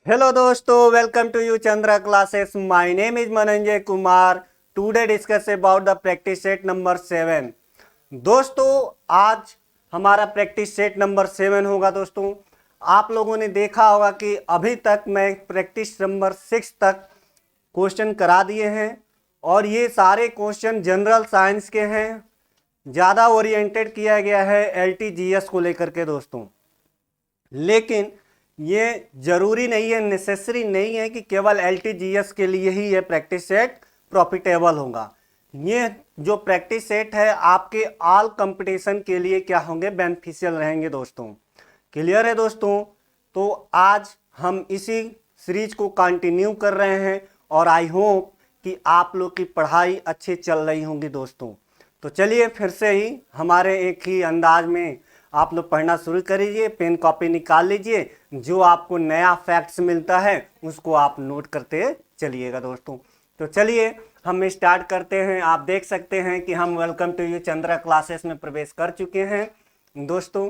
Hello दोस्तों, welcome to you Chandra classes. My name is Mananjay Kumar. Today discuss about the practice set number 7। दोस्तों, आज हमारा practice set number 7 होगा। दोस्तों, आप लोगों ने देखा होगा कि अभी तक मैं प्रैक्टिस नंबर 6 तक क्वेश्चन करा दिए हैं और ये सारे क्वेश्चन जनरल साइंस के हैं। ज़्यादा ओरिएंटेड किया गया है LTGS को लेकर के दोस्तों, लेकिन ये जरूरी नहीं है, नेसेसरी नहीं है कि केवल LTGS के लिए ही ये प्रैक्टिस सेट प्रॉफिटेबल होगा। ये जो प्रैक्टिस सेट है आपके ऑल कंपटीशन के लिए क्या होंगे, बेनिफिशियल रहेंगे दोस्तों। क्लियर है दोस्तों? तो आज हम इसी सीरीज को कंटिन्यू कर रहे हैं और आई होप कि आप लोग की पढ़ाई अच्छी चल रही होंगी दोस्तों। तो चलिए फिर से ही हमारे एक ही अंदाज में आप लोग पढ़ना शुरू करिए। पेन कॉपी निकाल लीजिए, जो आपको नया फैक्ट्स मिलता है उसको आप नोट करते चलिएगा दोस्तों। तो चलिए हम स्टार्ट करते हैं। आप देख सकते हैं कि हम welcome to you Chandra classes में प्रवेश कर चुके हैं दोस्तों,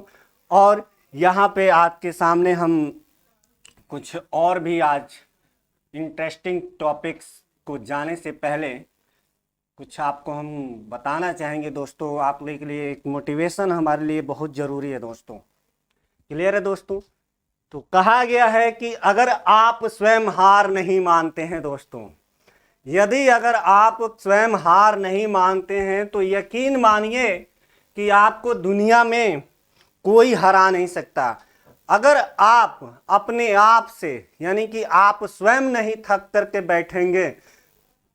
और यहाँ पे आपके सामने हम कुछ और भी आज इंटरेस्टिंग टॉपिक्स को जाने से पहले कुछ आपको हम बताना चाहेंगे दोस्तों। आप लोगों के लिए एक मोटिवेशन हमारे लिए बहुत ज़रूरी है दोस्तों। क्लियर है दोस्तों? तो कहा गया है कि अगर आप स्वयं हार नहीं मानते हैं दोस्तों, यदि अगर आप स्वयं हार नहीं मानते हैं तो यकीन मानिए कि आपको दुनिया में कोई हरा नहीं सकता। अगर आप अपने आप से, यानी कि आप स्वयं नहीं थक करके बैठेंगे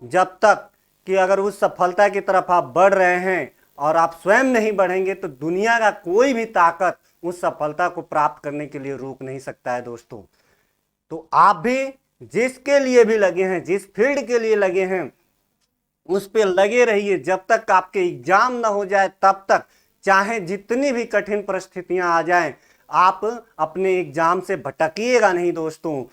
जब तक कि अगर उस सफलता की तरफ आप बढ़ रहे हैं और आप स्वयं नहीं बढ़ेंगे तो दुनिया का कोई भी ताकत उस सफलता को प्राप्त करने के लिए रोक नहीं सकता है दोस्तों। तो आप भी जिसके लिए भी लगे हैं, जिस फील्ड के लिए लगे हैं, उस पे लगे रहिए जब तक आपके एग्जाम ना हो जाए, तब तक चाहे जितनी भी कठिन परिस्थितियां आ जाएं, आप अपने एग्जाम से भटकिएगा नहीं दोस्तों।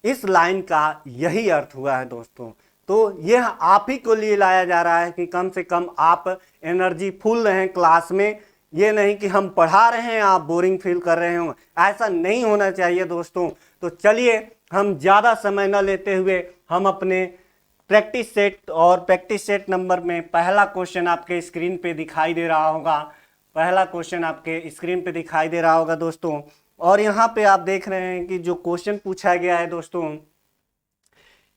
इस लाइन का यही अर्थ हुआ है दोस्तों। तो यह आप ही को लिए लाया जा रहा है कि कम से कम आप एनर्जी फुल रहें क्लास में। ये नहीं कि हम पढ़ा रहे हैं आप बोरिंग फील कर रहे हो, ऐसा नहीं होना चाहिए दोस्तों। तो चलिए हम ज़्यादा समय न लेते हुए हम अपने प्रैक्टिस सेट और प्रैक्टिस सेट नंबर में पहला क्वेश्चन आपके स्क्रीन पे दिखाई दे रहा होगा। पहला क्वेश्चन आपके स्क्रीन पे दिखाई दे रहा होगा दोस्तों, और यहाँ पे आप देख रहे हैं कि जो क्वेश्चन पूछा गया है दोस्तों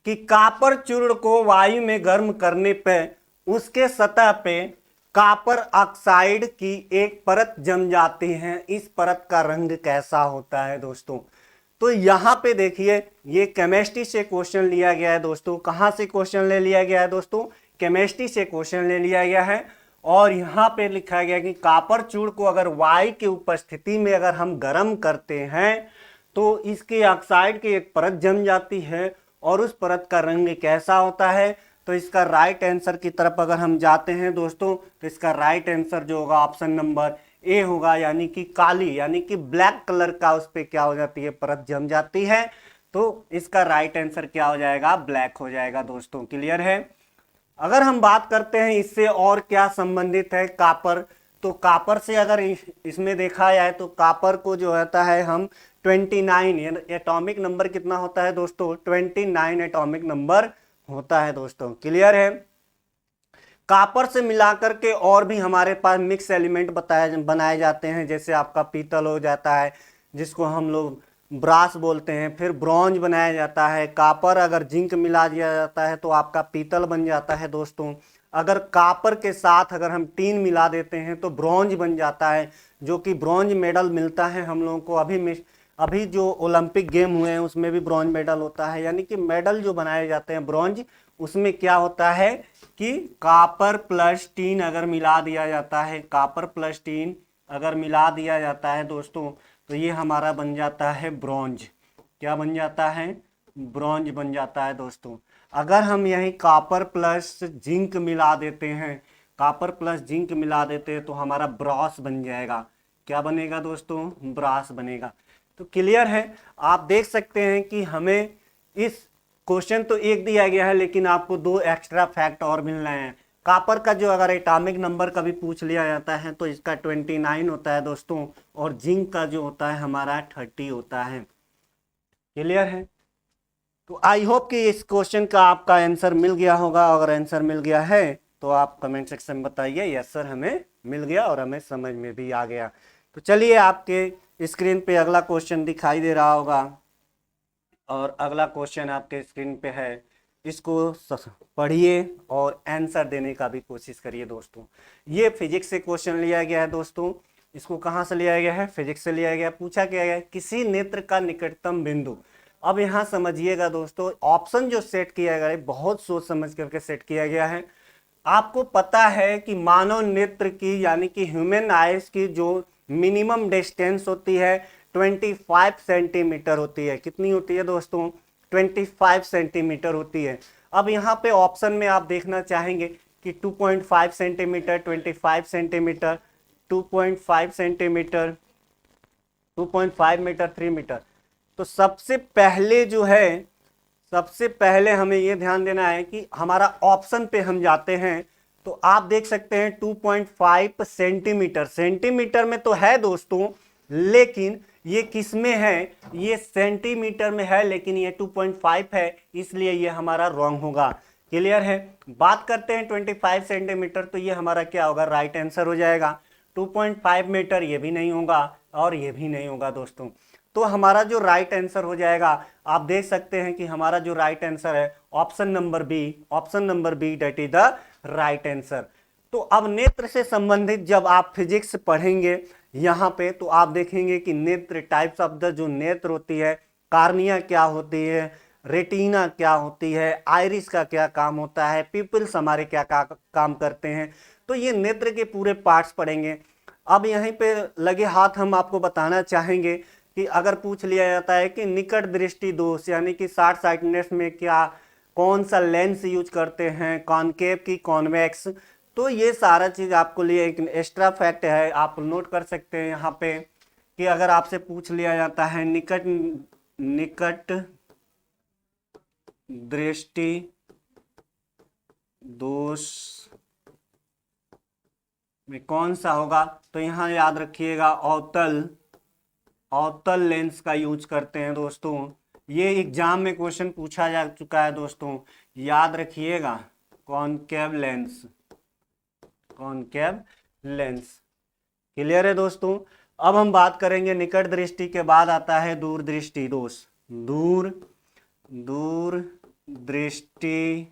कि कॉपर चूर्ण को वायु में गर्म करने पर उसके सतह पे कॉपर ऑक्साइड की एक परत जम जाती है। इस परत का रंग कैसा होता है दोस्तों? तो यहाँ पे देखिए, ये केमिस्ट्री से क्वेश्चन लिया गया है दोस्तों। कहाँ से क्वेश्चन ले लिया गया है दोस्तों? केमिस्ट्री से क्वेश्चन ले लिया गया है। और यहाँ पे लिखा गया कि कॉपर चूर्ण को अगर वायु की उपस्थिति में अगर हम गर्म करते हैं तो इसके ऑक्साइड की एक परत जम जाती है और उस परत का रंग कैसा होता है। तो इसका राइट आंसर की तरफ अगर हम जाते हैं दोस्तों, तो इसका राइट आंसर जो होगा ऑप्शन नंबर ए होगा, यानी कि काली, यानी कि ब्लैक कलर का उस पर क्या हो जाती है, परत जम जाती है। तो इसका राइट आंसर क्या हो जाएगा, ब्लैक हो जाएगा दोस्तों। क्लियर है? अगर हम बात करते हैं इससे और क्या संबंधित है कॉपर, तो कॉपर से अगर इसमें देखा जाए तो कॉपर को जो होता है हम 29 एटॉमिक नंबर कितना होता है दोस्तों, 29 एटॉमिक नंबर होता है दोस्तों। क्लियर है? कॉपर से मिलाकर के और भी हमारे पास मिक्स एलिमेंट बनाए जाते हैं, जैसे आपका पीतल हो जाता है जिसको हम लोग ब्रास बोलते हैं, फिर ब्रॉन्ज बनाया जाता है। कॉपर अगर जिंक मिला दिया जाता है तो आपका पीतल बन जाता है दोस्तों। अगर कॉपर के साथ अगर हम टीन मिला देते हैं तो ब्रॉन्ज बन जाता है, जो कि ब्रॉन्ज मेडल मिलता है हम लोगों को। अभी जो ओलंपिक गेम हुए हैं उसमें भी ब्रॉन्ज मेडल होता है, यानी कि मेडल जो बनाए जाते हैं ब्रॉन्ज, उसमें क्या होता है कि कॉपर प्लस टीन अगर मिला दिया जाता है, कॉपर प्लस टीन अगर मिला दिया जाता है दोस्तों, तो ये हमारा बन जाता है ब्रॉन्ज। क्या बन जाता है? ब्रॉन्ज बन जाता है दोस्तों। अगर हम यही कॉपर प्लस जिंक मिला देते हैं, कॉपर प्लस जिंक मिला देते हैं तो हमारा ब्रॉस बन जाएगा। क्या बनेगा दोस्तों? ब्रास बनेगा। तो क्लियर है? आप देख सकते हैं कि हमें इस क्वेश्चन तो एक दिया गया है, लेकिन आपको 2 एक्स्ट्रा फैक्ट और मिल रहे हैं। कॉपर का जो अगर एटॉमिक नंबर कभी पूछ लिया जाता है तो इसका 29 होता है दोस्तों, और जिंक का जो होता है हमारा 30 होता है। क्लियर है? तो आई होप कि इस क्वेश्चन का आपका आंसर मिल गया होगा। अगर आंसर मिल गया है तो आप कमेंट सेक्शन में बताइए यस सर हमें मिल गया और हमें समझ में भी आ गया। तो चलिए आपके स्क्रीन पे अगला क्वेश्चन दिखाई दे रहा होगा और अगला क्वेश्चन आपके स्क्रीन पे है, इसको पढ़िए और आंसर देने का भी कोशिश करिए दोस्तों। ये फिजिक्स से क्वेश्चन लिया गया है दोस्तों। इसको कहाँ से लिया गया है? फिजिक्स से लिया गया। पूछा क्या गया है? किसी नेत्र का निकटतम बिंदु। अब यहाँ समझिएगा दोस्तों, ऑप्शन जो सेट किया गया है बहुत सोच समझ करके सेट किया गया है। आपको पता है कि मानव नेत्र की यानी कि ह्यूमन आइज की जो मिनिमम डिस्टेंस होती है 25 सेंटीमीटर होती है। कितनी होती है दोस्तों? 25 सेंटीमीटर होती है। अब यहाँ पे ऑप्शन में आप देखना चाहेंगे कि 2.5 centimetre, 25 centimetre, 2.5 centimetre, 2.5 metre, 3 metre. तो सबसे पहले जो है, सबसे पहले हमें यह ध्यान देना है कि हमारा ऑप्शन पे हम जाते हैं तो आप देख सकते हैं 2.5 सेंटीमीटर। सेंटीमीटर में तो है दोस्तों, लेकिन ये किस में है? ये सेंटीमीटर में है, लेकिन ये 2.5 है, इसलिए ये हमारा रॉन्ग होगा। क्लियर है? बात करते हैं 25 सेंटीमीटर, तो ये हमारा क्या होगा? राइट आंसर हो जाएगा। 2.5 मीटर ये भी नहीं होगा और ये भी नहीं होगा दोस्तों। तो हमारा जो राइट आंसर हो जाएगा, आप देख सकते हैं कि हमारा जो राइट आंसर है option number B, option number B that is the right answer. तो अब नेत्र से संबंधित जब आप फिजिक्स पढ़ेंगे यहाँ पे, तो आप देखेंगे कि नेत्र, टाइप्स ऑफ द जो नेत्र होती है, कार्निया क्या होती है, रेटिना क्या होती है, आइरिस का क्या काम होता है, पिपल्स हमारे क्या काम करते हैं। तो ये नेत्र के पूरे पार्ट्स पढ़ेंगे। अब यहीं पे लगे हाथ हम आपको बताना चाहेंगे कि अगर पूछ लिया जाता है कि निकट दृष्टि दोष यानी कि शॉर्ट साइटनेस में क्या कौन सा लेंस यूज करते हैं, कॉनकेव की कॉन्वेक्स, तो ये सारा चीज आपको लिए एक एक्स्ट्रा फैक्ट है, आप नोट कर सकते हैं यहाँ पे कि अगर आपसे पूछ लिया जाता है निकट दृष्टि दोष में कौन सा होगा, तो यहाँ याद रखिएगा अवतल लेंस का यूज करते हैं दोस्तों। ये एग्जाम में क्वेश्चन पूछा जा चुका है दोस्तों, याद रखिएगा। Concave lens, concave lens. Clear है दोस्तों? अब हम बात करेंगे निकट दृष्टि के बाद आता है दूर दृष्टि दोष। दूर दृष्टि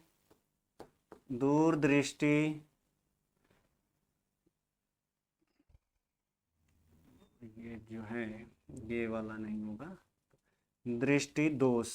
ये जो है ये वाला नहीं होगा, दृष्टि दोष।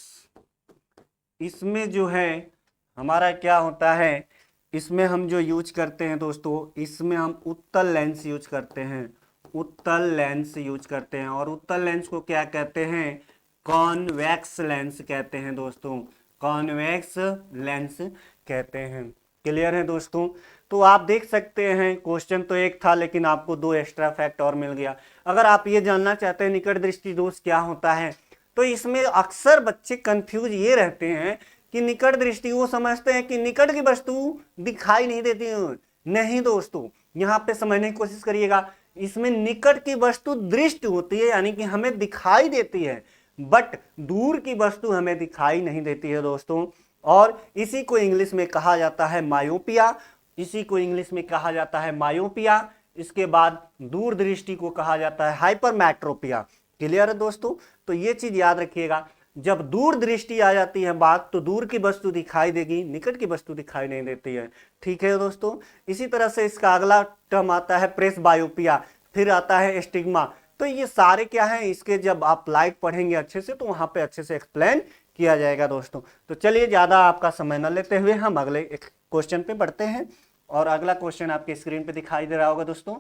इसमें जो है हमारा क्या होता है, इसमें हम जो यूज करते हैं दोस्तों, इसमें हम उत्तल लेंस यूज करते हैं, उत्तल लेंस यूज करते हैं। और उत्तल लेंस को क्या कहते हैं? कॉन्वेक्स लेंस कहते हैं दोस्तों, कॉन्वेक्स लेंस कहते हैं। क्लियर है दोस्तों? तो आप देख सकते हैं क्वेश्चन तो एक था, लेकिन आपको दो एक्स्ट्रा फैक्ट और मिल गया। अगर आप ये जानना चाहते हैं निकट दृष्टि दोष क्या होता है, तो इसमें अक्सर बच्चे कंफ्यूज ये रहते हैं कि निकट दृष्टि, वो समझते हैं कि निकट की वस्तु दिखाई नहीं देती है। नहीं दोस्तों, यहाँ पे समझने की कोशिश करिएगा। इसमें निकट की वस्तु दृष्टि होती है, यानी कि हमें दिखाई देती है, बट दूर की वस्तु हमें दिखाई नहीं देती है दोस्तों। और इसी को इंग्लिश में कहा जाता है मायोपिया, इसी को इंग्लिश में कहा जाता है मायोपिया। इसके बाद दूर दृष्टि को कहा जाता है हाइपरमेट्रोपिया। क्लियर है दोस्तों? तो ये चीज याद रखिएगा, जब दूर दृष्टि आ जाती है बात, तो दूर की वस्तु दिखाई देगी, निकट की वस्तु दिखाई नहीं देती है। ठीक है दोस्तों? इसी तरह से इसका अगला टर्म आता है प्रेस बायोपिया, फिर आता है एस्टिग्मा। तो ये सारे क्या है, इसके जब आप लाइट पढ़ेंगे अच्छे से तो वहां पे अच्छे से एक्सप्लेन किया जाएगा दोस्तों। तो चलिए ज्यादा आपका समय न लेते हुए हम अगले एक क्वेश्चन पे बढ़ते हैं। और अगला क्वेश्चन आपके स्क्रीन पे दिखाई दे रहा होगा दोस्तों।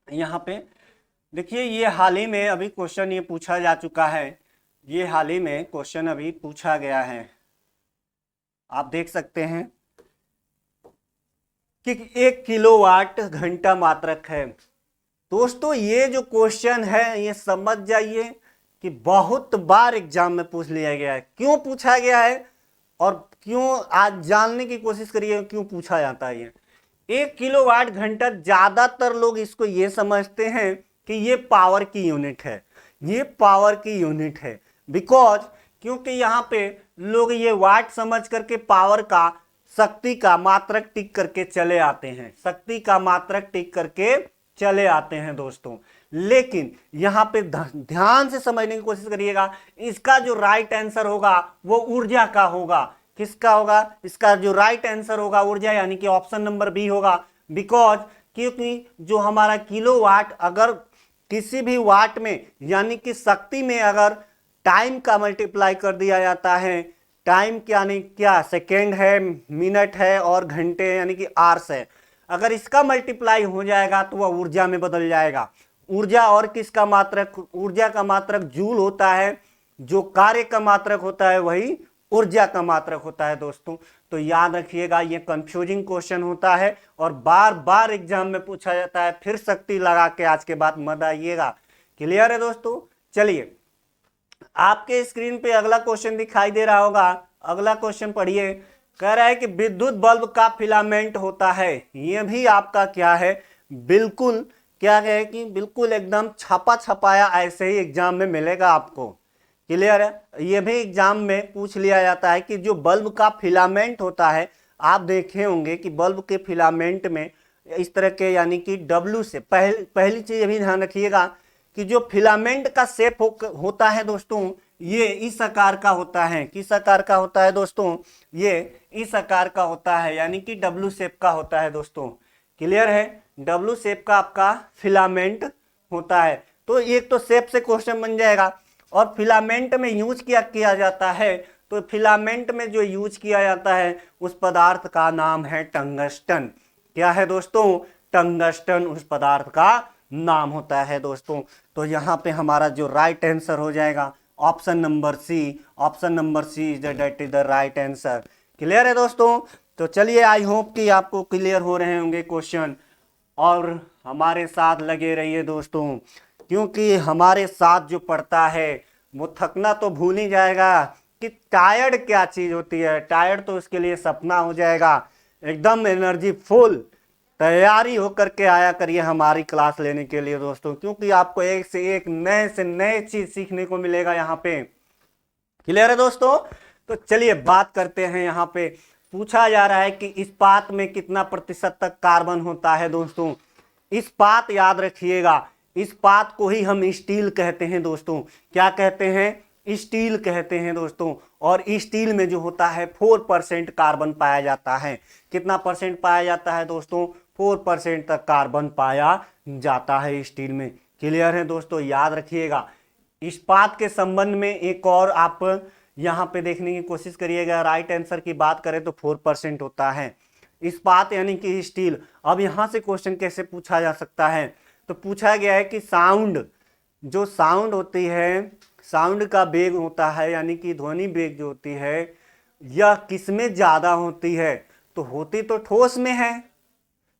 यहाँ पे देखिए, ये हाल ही में अभी क्वेश्चन ये पूछा जा चुका है, ये हाल ही में क्वेश्चन अभी पूछा गया है। आप देख सकते हैं कि 1 किलोवाट घंटा मात्रक है। दोस्तों ये जो क्वेश्चन है, ये समझ जाइए कि बहुत बार एग्जाम में पूछ लिया गया है। क्यों पूछा गया है और क्यों, आज जानने की कोशिश करिए क्यों पूछा जाता है ये। 1 किलोवाट घंटा, ज्यादातर लोग इसको ये समझते हैं कि ये पावर की यूनिट है, ये पावर की यूनिट है। बिकॉज क्योंकि यहाँ पे लोग ये वाट समझ करके पावर का, शक्ति का मात्रक टिक करके चले आते हैं, शक्ति का मात्रक टिक करके चले आते हैं दोस्तों। लेकिन यहाँ पे ध्यान से समझने की कोशिश करिएगा, इसका जो राइट आंसर होगा वो ऊर्जा का होगा। किसका होगा? इसका जो राइट आंसर होगा ऊर्जा, यानी कि ऑप्शन नंबर बी होगा। बिकॉज क्योंकि जो हमारा किलोवाट, अगर किसी भी वाट में यानी कि शक्ति में अगर टाइम का मल्टीप्लाई कर दिया जाता है, टाइम यानी क्या, सेकेंड है, मिनट है और घंटे यानी कि आवर्स है, अगर इसका मल्टीप्लाई हो जाएगा तो वह ऊर्जा में बदल जाएगा। ऊर्जा और किसका मात्रक? ऊर्जा का मात्रक जूल होता है, जो कार्य का मात्रक होता है वही ऊर्जा का मात्रक होता है दोस्तों। तो याद रखिएगा, ये कंफ्यूजिंग क्वेश्चन होता है और बार बार एग्जाम में पूछा जाता है। फिर शक्ति लगा के आज के बाद मत आइएगा। क्लियर है दोस्तों? चलिए, आपके स्क्रीन पे अगला क्वेश्चन दिखाई दे रहा होगा। अगला क्वेश्चन पढ़िए। कह रहा है कि विद्युत बल्ब का फिलामेंट होता है। ये भी आपका क्या है, बिल्कुल क्या है कि बिल्कुल एकदम छापा छपाया ऐसे ही एग्जाम में मिलेगा आपको। क्लियर है? ये भी एग्जाम में पूछ लिया जाता है कि जो बल्ब का फिलामेंट होता है, आप देखे होंगे कि बल्ब के फिलामेंट में इस तरह के यानी कि डब्लू से पहली चीज भी ध्यान रखिएगा कि जो फिलामेंट का शेप होता है दोस्तों, ये इस आकार का होता है। किस आकार का होता है दोस्तों? ये इस आकार का होता है, यानी कि डब्लू शेप का होता है दोस्तों। क्लियर है? डब्लू शेप का आपका फिलामेंट होता है। तो एक तो शेप से क्वेश्चन बन जाएगा। और फिलामेंट में यूज किया जाता है, तो फिलामेंट में जो यूज किया जाता है उस पदार्थ का नाम है टंगस्टन। क्या है दोस्तों? टंगस्टन उस पदार्थ का नाम होता है दोस्तों। तो यहाँ पे हमारा जो राइट आंसर हो जाएगा option number C. Option number C is the right answer. Clear है दोस्तों? तो चलिए, आई होप कि आपको क्लियर हो रहे होंगे क्वेश्चन, और हमारे साथ लगे रहिए दोस्तों, क्योंकि हमारे साथ जो पढ़ता है वो थकना तो भूल ही जाएगा कि टायर्ड क्या चीज होती है। टायर्ड तो उसके लिए सपना हो जाएगा। एकदम एनर्जी फुल तैयारी होकर के आया करिए हमारी क्लास लेने के लिए दोस्तों, क्योंकि आपको एक से एक नए से नए चीज सीखने को मिलेगा यहाँ पे। क्लियर है दोस्तों? तो चलिए बात करते हैं। यहाँ पे पूछा जा रहा है कि इस्पात में कितना प्रतिशत तक कार्बन होता है दोस्तों। इस्पात याद रखिएगा, इस्पात को ही हम स्टील कहते हैं दोस्तों। क्या कहते हैं? स्टील कहते हैं दोस्तों। और स्टील में जो होता है 4% कार्बन पाया जाता है। कितना परसेंट पाया जाता है दोस्तों? 4% तक कार्बन पाया जाता है स्टील में। क्लियर है दोस्तों? याद रखिएगा। इस्पात के संबंध में एक और आप यहाँ पे देखने की कोशिश करिएगा। राइट आंसर की बात करें तो 4% होता है इस्पात यानी कि स्टील। अब यहाँ से क्वेश्चन कैसे पूछा जा सकता है? तो पूछा गया है कि साउंड, जो साउंड होती है, साउंड का वेग होता है यानी कि ध्वनि वेग जो होती है, यह किसमें ज्यादा होती है? तो होती तो ठोस में है।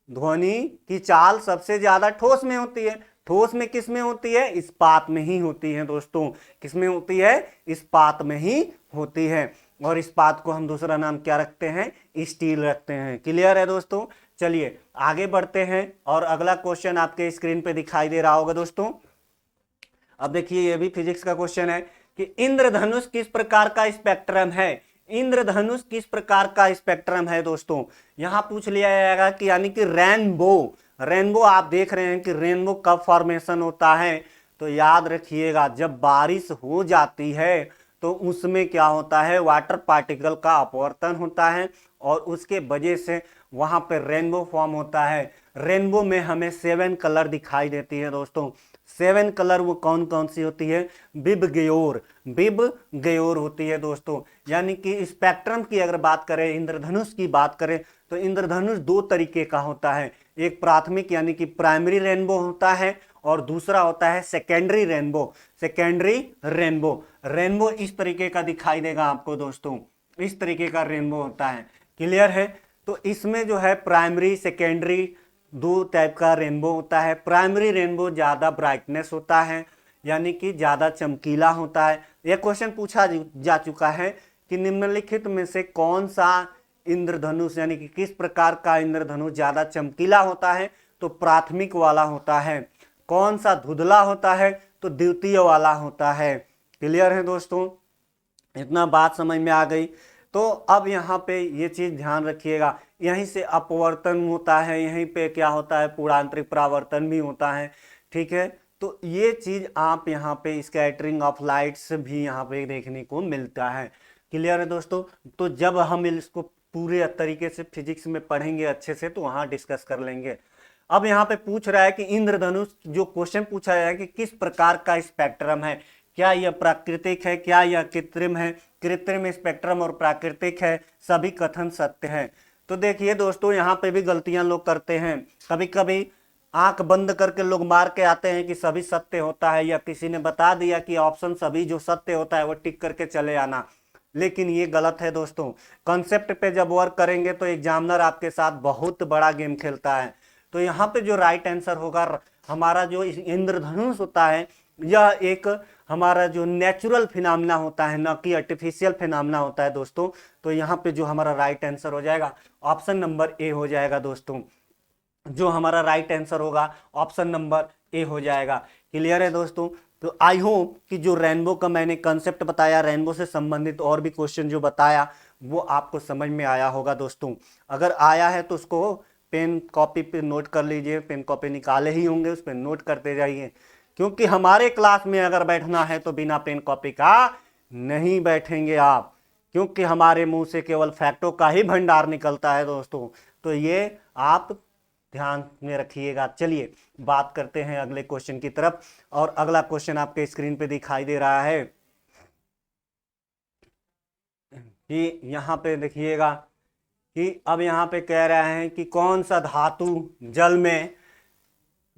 ध्वनि की चाल सबसे ज्यादा ठोस में होती है। ठोस में किस में होती है? इस्पात में ही होती है दोस्तों। किस में होती है? इस्पात में ही होती है। और इस्पात को हम दूसरा नाम क्या रखते हैं? स्टील रखते हैं। क्लियर है दोस्तों? चलिए आगे बढ़ते हैं और अगला क्वेश्चन आपके स्क्रीन पे दिखाई दे रहा होगा दोस्तों। अब देखिए, ये भी फिजिक्स का क्वेश्चन है कि इंद्रधनुष किस प्रकार का स्पेक्ट्रम है। इंद्रधनुष किस प्रकार का स्पेक्ट्रम है दोस्तों? यहां पूछ लिया जाएगा कि यानी कि रेनबो, रेनबो आप देख रहे हैं कि रेनबो कब फॉर्मेशन होता है? तो याद रखिएगा, जब बारिश हो जाती है तो उसमें क्या होता है? वाटर पार्टिकल का अपवर्तन होता है और उसके वजह से वहां पर रेनबो फॉर्म होता है। रेनबो में हमें 7 कलर दिखाई देती है दोस्तों। 7 कलर वो कौन कौन सी होती है? बिब गयोर होती है दोस्तों। यानी कि स्पेक्ट्रम की अगर बात करें, इंद्रधनुष की बात करें, तो इंद्रधनुष 2 तरीके का होता है। एक प्राथमिक यानी कि प्राइमरी रेनबो होता है और दूसरा होता है secondary rainbow. Secondary rainbow, rainbow इस तरीके का दिखाई देगा आपको दोस्तों। इस तरीके का रेनबो होता है। क्लियर है? तो इसमें जो है प्राइमरी सेकेंडरी 2 टाइप का रेनबो होता है। प्राइमरी रेनबो ज्यादा ब्राइटनेस होता है, यानी कि ज्यादा चमकीला होता है। यह क्वेश्चन पूछा जा चुका है कि निम्नलिखित में से कौन सा इंद्रधनुष यानी कि किस प्रकार का इंद्रधनुष ज्यादा चमकीला होता है? तो प्राथमिक वाला होता है। कौन सा धुंधला होता है? तो द्वितीय वाला होता है। क्लियर है दोस्तों? इतना बात समझ में आ गई। तो अब यहाँ पे ये चीज ध्यान रखिएगा, यहीं से अपवर्तन होता है, यहीं पे क्या होता है, पूर्णांतरिक परावर्तन भी होता है। ठीक है, तो ये चीज आप यहाँ पे स्कैटरिंग ऑफ लाइट्स भी यहाँ पे देखने को मिलता है। क्लियर है दोस्तों? तो जब हम इसको पूरे तरीके से फिजिक्स में पढ़ेंगे अच्छे से तो वहां डिस्कस कर लेंगे। अब यहाँ पे पूछ रहा है कि इंद्रधनुष, जो क्वेश्चन पूछा है कि किस प्रकार का स्पेक्ट्रम है, क्या यह प्राकृतिक है, क्या यह कृत्रिम है, कृत्रिम स्पेक्ट्रम और प्राकृतिक है, सभी कथन सत्य हैं। तो देखिए दोस्तों, यहाँ पे भी गलतियां लोग करते हैं, कभी कभी आंख बंद करके लोग मार के आते हैं कि सभी सत्य होता है, या किसी ने बता दिया कि ऑप्शन सभी जो सत्य होता है वो टिक करके चले आना, लेकिन ये गलत है दोस्तों। कॉन्सेप्ट पे जब वर्क करेंगे तो एग्जामिनर आपके साथ बहुत बड़ा गेम खेलता है। तो यहाँ पे जो राइट आंसर होगा, हमारा जो इंद्रधनुष होता है यह एक हमारा जो नेचुरल फिनोमेना होता है, ना कि आर्टिफिशियल फिनोमेना होता है दोस्तों। तो यहाँ पे जो हमारा राइट आंसर हो जाएगा ऑप्शन नंबर ए हो जाएगा दोस्तों। जो हमारा राइट आंसर होगा ऑप्शन नंबर ए हो जाएगा। क्लियर है दोस्तों? तो आई होप कि जो रेनबो का मैंने कंसेप्ट बताया, रेनबो से संबंधित और भी क्वेश्चन जो बताया वो आपको समझ में आया होगा दोस्तों। अगर आया है तो उसको पेन कॉपी पे नोट कर लीजिए, पेन कॉपी निकाले ही होंगे, उस पर नोट करते जाइए, क्योंकि हमारे क्लास में अगर बैठना है तो बिना पेन कॉपी का नहीं बैठेंगे आप, क्योंकि हमारे मुंह से केवल फैक्टों का ही भंडार निकलता है दोस्तों। तो ये आप ध्यान में रखिएगा। चलिए बात करते हैं अगले क्वेश्चन की तरफ, और अगला क्वेश्चन आपके स्क्रीन पे दिखाई दे रहा है कि यहाँ पे देखिएगा कि अब यहाँ पे कह रहे हैं कि कौन सा धातु जल में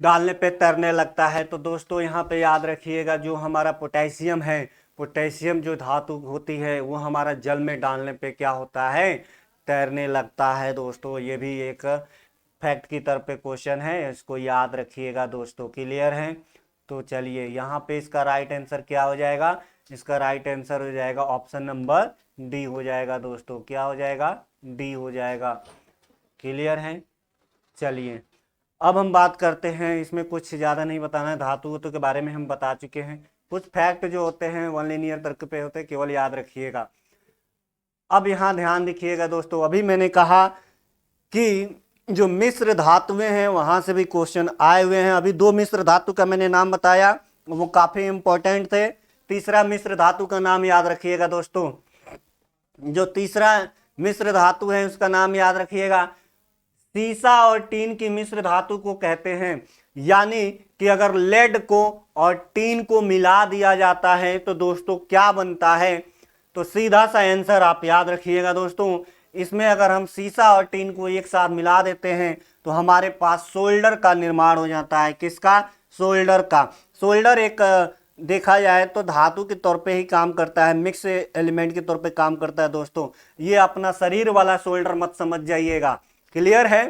डालने पे तैरने लगता है। तो दोस्तों यहाँ पे याद रखिएगा, जो हमारा पोटेशियम है, पोटेशियम जो धातु होती है वो हमारा जल में डालने पे क्या होता है, तैरने लगता है दोस्तों। ये भी एक फैक्ट की तरफ पे क्वेश्चन है, इसको याद रखिएगा दोस्तों। क्लियर है? तो चलिए यहाँ पे इसका राइट आंसर क्या हो जाएगा, इसका राइट आंसर हो जाएगा ऑप्शन नंबर डी हो जाएगा दोस्तों। क्या हो जाएगा? डी हो जाएगा। क्लियर है? चलिए अब हम बात करते हैं, इसमें कुछ ज़्यादा नहीं बताना है, धातु के बारे में हम बता चुके हैं। कुछ फैक्ट जो होते हैं वन लीनियर तर्क पे होते हैं, केवल याद रखिएगा। अब यहाँ ध्यान दिखिएगा दोस्तों, अभी मैंने कहा कि जो मिश्र धातुएं हैं वहां से भी क्वेश्चन आए हुए हैं। अभी दो मिश्र धातु का मैंने नाम बताया, वो काफी इंपॉर्टेंट थे। तीसरा मिश्र धातु का नाम याद रखिएगा दोस्तों, जो तीसरा मिश्र धातु है उसका नाम याद रखिएगा, सीसा और टीन की मिश्र धातु को कहते हैं। यानी कि अगर लेड को और टीन को मिला दिया जाता है तो दोस्तों क्या बनता है, तो सीधा सा आंसर आप याद रखिएगा दोस्तों, इसमें अगर हम सीसा और टीन को एक साथ मिला देते हैं तो हमारे पास सोल्डर का निर्माण हो जाता है। किसका? सोल्डर का। सोल्डर एक देखा जाए तो धातु के तौर पे ही काम करता है, मिक्स एलिमेंट के तौर पे काम करता है दोस्तों। ये अपना शरीर वाला सोल्डर मत समझ जाइएगा। क्लियर है?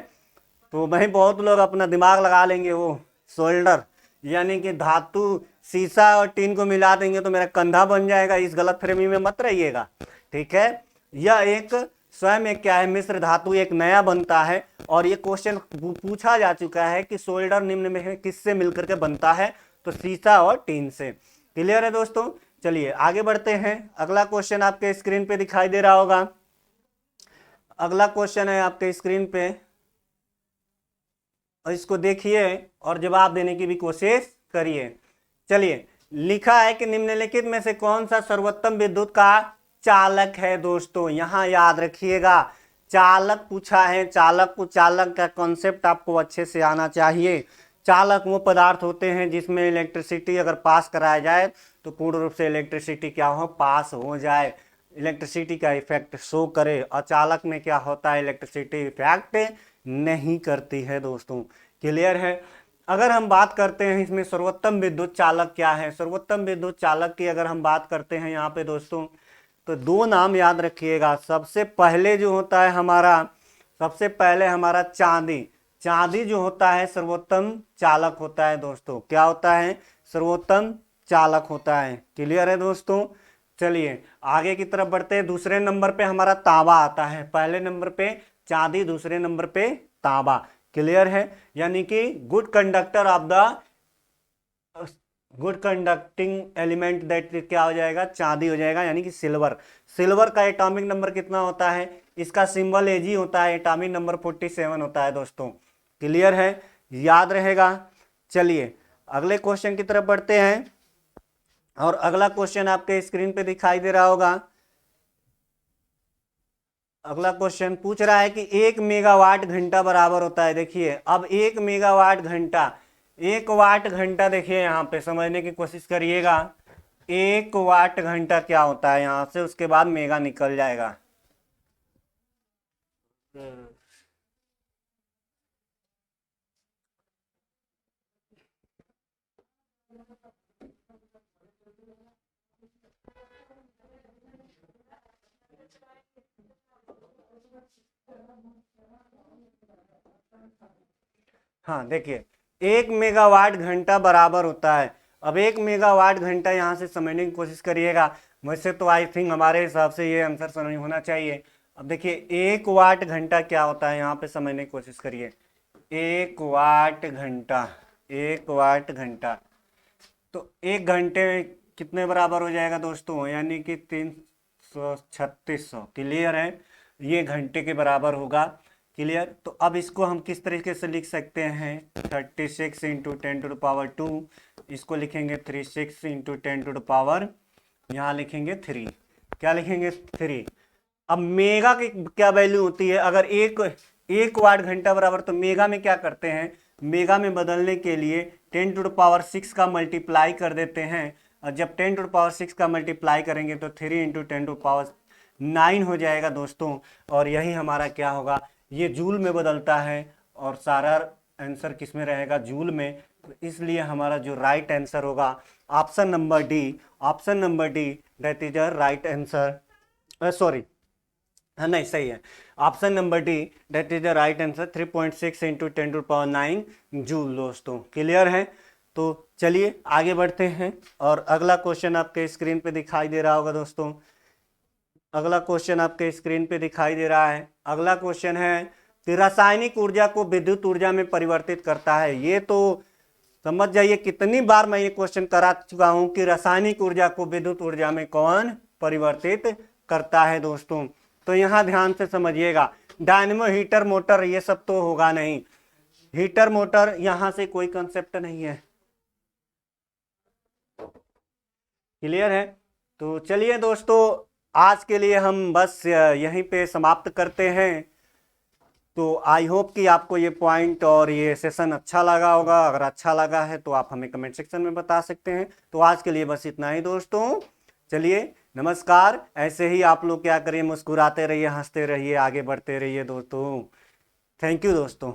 तो वही बहुत लोग अपना दिमाग लगा लेंगे, वो सोल्डर यानी कि धातु सीसा और टीन को मिला देंगे तो मेरा कंधा बन जाएगा, इस गलत फहमी में मत रहिएगा। ठीक है? यह एक स्वयं एक क्या है, मिश्र धातु एक नया बनता है, और ये क्वेश्चन पूछा जा चुका है कि सोल्डर निम्न में किससे मिलकर के बनता है, तो सीसा और टीन से। क्लियर है दोस्तों? चलिए आगे बढ़ते हैं। अगला क्वेश्चन आपके स्क्रीन पे दिखाई दे रहा होगा। अगला क्वेश्चन है आपके स्क्रीन पे, और इसको देखिए और जवाब देने की भी कोशिश करिए। चलिए, लिखा है कि निम्नलिखित में से कौन सा सर्वोत्तम विद्युत का चालक है दोस्तों। यहां याद रखिएगा, चालक पूछा है, चालक को, चालक का कॉन्सेप्ट आपको अच्छे से आना चाहिए। चालक वो पदार्थ होते हैं जिसमें इलेक्ट्रिसिटी अगर पास कराया जाए तो पूर्ण रूप से इलेक्ट्रिसिटी क्या हो, पास हो जाए, इलेक्ट्रिसिटी का इफेक्ट शो करे। अचालक में क्या होता है, इलेक्ट्रिसिटी इफेक्ट नहीं करती है दोस्तों। क्लियर है? अगर हम बात करते हैं इसमें सर्वोत्तम विद्युत चालक क्या है, सर्वोत्तम विद्युत चालक की अगर हम बात करते हैं यहाँ पे दोस्तों, तो दो नाम याद रखिएगा। सबसे पहले जो होता है हमारा, सबसे पहले हमारा चांदी, चांदी जो होता है सर्वोत्तम चालक होता है दोस्तों। क्या होता है? सर्वोत्तम चालक होता है। क्लियर है दोस्तों? चलिए आगे की तरफ बढ़ते हैं। दूसरे नंबर पे हमारा तांबा आता है, पहले नंबर पे चांदी, दूसरे नंबर पे तांबा। क्लियर है? यानी कि good conductor of the good conducting element that क्या हो जाएगा, चांदी हो जाएगा, यानी कि सिल्वर। सिल्वर का एटॉमिक नंबर कितना होता है, इसका सिंबल Ag होता है, एटॉमिक नंबर 47 होता है दोस्तों। क्लियर है, याद रहेगा। चलिए अगले क्वेश्चन की तरफ बढ़ते हैं, और अगला क्वेश्चन आपके स्क्रीन पे दिखाई दे रहा होगा। अगला क्वेश्चन पूछ रहा है कि 1 मेगावाट घंटा बराबर होता है। देखिए अब 1 मेगावाट घंटा, 1 वाट घंटा, देखिए यहाँ पे समझने की कोशिश करिएगा। 1 वाट घंटा क्या होता है, यहां से उसके बाद मेगा निकल जाएगा। हाँ देखिए 1 मेगावाट घंटा बराबर होता है। अब 1 मेगावाट घंटा यहाँ से समझने की कोशिश करिएगा। वैसे तो आई थिंक हमारे हिसाब से ये आंसर समझ होना चाहिए। अब देखिए 1 वाट घंटा क्या होता है, यहाँ पे समझने की कोशिश करिए। 1 वाट घंटा, 1 वाट घंटा, तो 1 घंटे में कितने बराबर हो जाएगा दोस्तों, यानी कि 33600। क्लियर है, ये घंटे के बराबर होगा। क्लियर, तो अब इसको हम किस तरीके से लिख सकते हैं, 36 इंटू 10⁻², इसको लिखेंगे 36 इंटू 10⁻, यहाँ लिखेंगे 3। क्या लिखेंगे, 3। अब मेगा की क्या वैल्यू होती है, अगर एक वाट घंटा बराबर, तो मेगा में क्या करते हैं, मेगा में बदलने के लिए 10⁻6 का मल्टीप्लाई कर देते हैं, और जब 10⁻6 का मल्टीप्लाई करेंगे तो 3 इंटू 10⁻9 हो जाएगा दोस्तों। और यही हमारा क्या होगा, ये जूल में बदलता है, और सारा आंसर किस में रहेगा, जूल में। तो इसलिए हमारा जो राइट आंसर होगा option number D, option number D that is a right answer. Sorry, हाँ नहीं सही है, option number D that is the right answer, 3.6 into 10⁻9 joule दोस्तों। क्लियर है, तो चलिए आगे बढ़ते हैं, और अगला क्वेश्चन आपके स्क्रीन पे दिखाई दे रहा होगा दोस्तों। अगला क्वेश्चन आपके स्क्रीन पे दिखाई दे रहा है। अगला क्वेश्चन है कि रासायनिक ऊर्जा को विद्युत ऊर्जा में परिवर्तित करता है। ये तो समझ जाइए, कितनी बार मैं ये क्वेश्चन करा चुका हूं कि रासायनिक ऊर्जा को विद्युत ऊर्जा में कौन परिवर्तित करता है दोस्तों। तो यहां ध्यान से समझिएगा, डायनेमो, हीटर, मोटर, ये सब तो होगा नहीं। हीटर, मोटर, यहां से कोई कंसेप्ट नहीं है। क्लियर है, तो चलिए दोस्तों आज के लिए हम बस यहीं पे समाप्त करते हैं। तो आई होप कि आपको ये पॉइंट और ये सेशन अच्छा लगा होगा। अगर अच्छा लगा है तो आप हमें कमेंट सेक्शन में बता सकते हैं। तो आज के लिए बस इतना ही दोस्तों, चलिए नमस्कार। ऐसे ही आप लोग क्या करिए, मुस्कुराते रहिए, हंसते रहिए, आगे बढ़ते रहिए दोस्तों। थैंक यू दोस्तों।